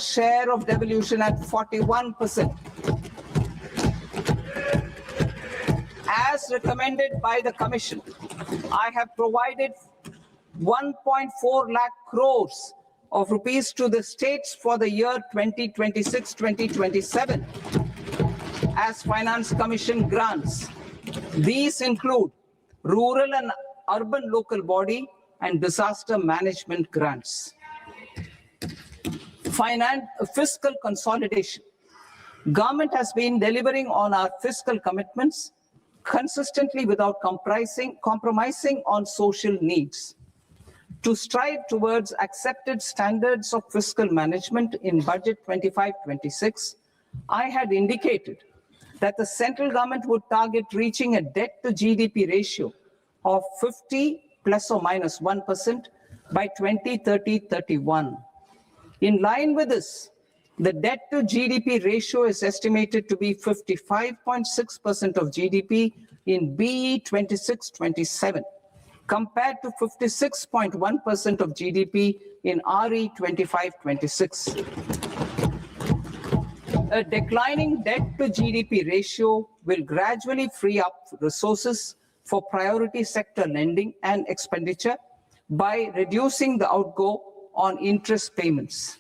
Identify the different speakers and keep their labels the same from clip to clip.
Speaker 1: share of devolution at 41%. As recommended by the Commission, I have provided 1.4 lakh crores of rupees to the states for the year 2026-2027 as Finance Commission grants. These include rural and urban local body and disaster management grants. Fiscal consolidation. Government has been delivering on our fiscal commitments consistently without compromising on social needs. To strive towards accepted standards of fiscal management in Budget 25-26, I had indicated that the central government would target reaching a debt to GDP ratio of 50 plus or minus 1% by 2030-31. In line with this, the debt to GDP ratio is estimated to be 55.6% of GDP in BE 26-27, compared to 56.1% of GDP in RE 25-26. A declining debt to GDP ratio will gradually free up resources for priority sector lending and expenditure by reducing the outgo on interest payments.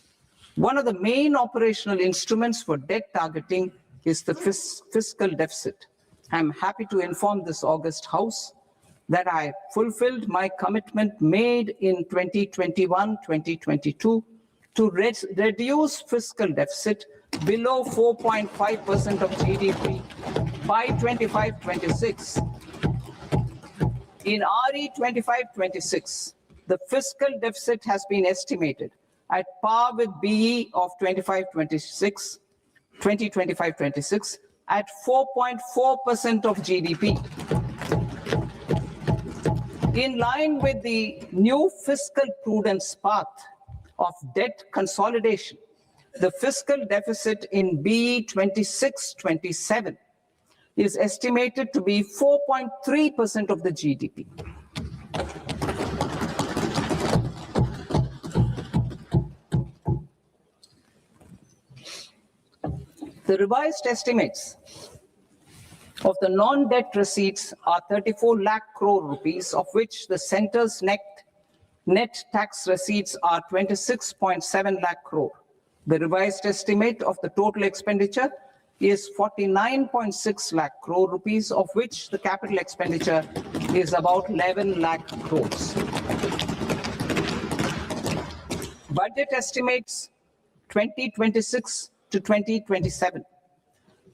Speaker 1: One of the main operational instruments for debt targeting is the fiscal deficit. I'm happy to inform this August House that I fulfilled my commitment made in 2021-2022 to reduce fiscal deficit below 4.5% of GDP by 25-26. In RE 25-26, the fiscal deficit has been estimated at par with BE of 2025-26 at 4.4% of GDP. In line with the new fiscal prudence path of debt consolidation, the fiscal deficit in BE 26-27 is estimated to be 4.3% of the GDP. The revised estimates of the non-debt receipts are 34 lakh crore rupees, of which the centre's net tax receipts are 26.7 lakh crore. The revised estimate of the total expenditure is 49.6 lakh crore rupees, of which the capital expenditure is about 11 lakh crores. Budget estimates 2026 to 2027.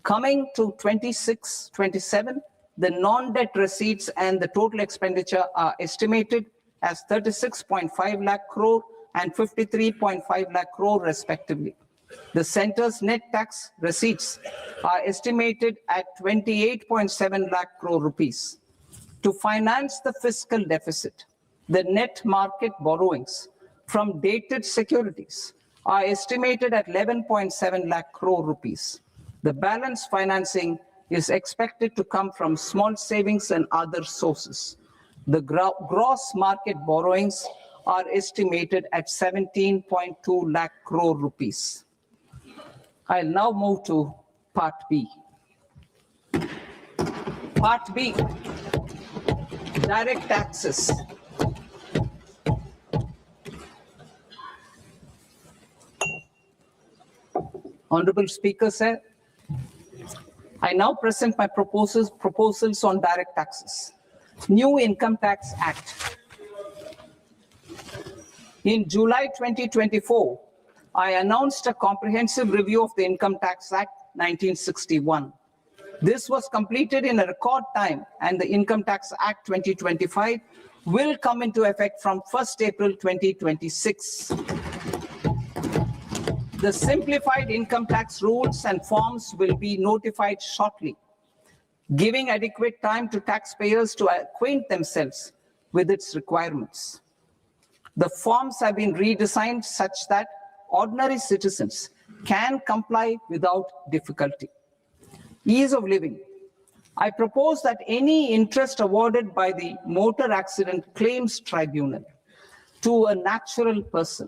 Speaker 1: Coming to 26-27, the non-debt receipts and the total expenditure are estimated as 36.5 lakh crore and 53.5 lakh crore respectively. The centre's net tax receipts are estimated at 28.7 lakh crore rupees. To finance the fiscal deficit, the net market borrowings from dated securities are estimated at 11.7 lakh crore rupees. The balance financing is expected to come from small savings and other sources. The gross market borrowings are estimated at 17.2 lakh crore rupees. I'll now move to Part B. Part B, direct taxes. Honorable Speaker, sir, I now present my proposals on direct taxes. New Income Tax Act. In July 2024, I announced a comprehensive review of the Income Tax Act 1961. This was completed in a record time, and the Income Tax Act 2025 will come into effect from 1st April 2026. The simplified income tax rules and forms will be notified shortly, giving adequate time to taxpayers to acquaint themselves with its requirements. The forms have been redesigned such that ordinary citizens can comply without difficulty. Ease of living. I propose that any interest awarded by the Motor Accident Claims Tribunal to a natural person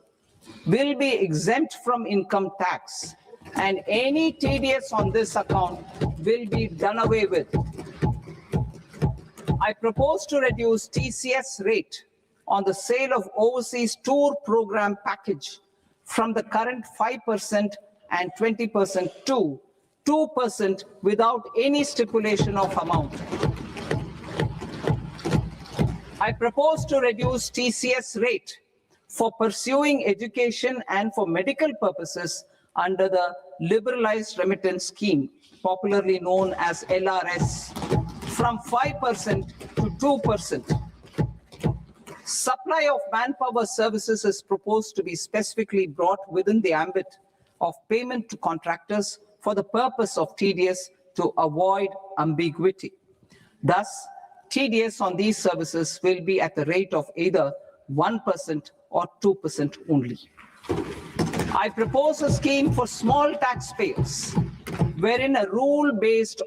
Speaker 1: will be exempt from income tax, and any TDS on this account will be done away with. I propose to reduce TCS rate on the sale of overseas tour program package from the current 5% and 20% to 2% without any stipulation of amount. I propose to reduce TCS rate for pursuing education and for medical purposes under the liberalized remittance scheme, popularly known as LRS, from 5% to 2%. Supply of manpower services is proposed to be specifically brought within the ambit of payment to contractors for the purpose of TDS to avoid ambiguity. Thus, TDS on these services will be at the rate of either 1% or 2% only. I propose a scheme for small taxpayers, wherein a rule based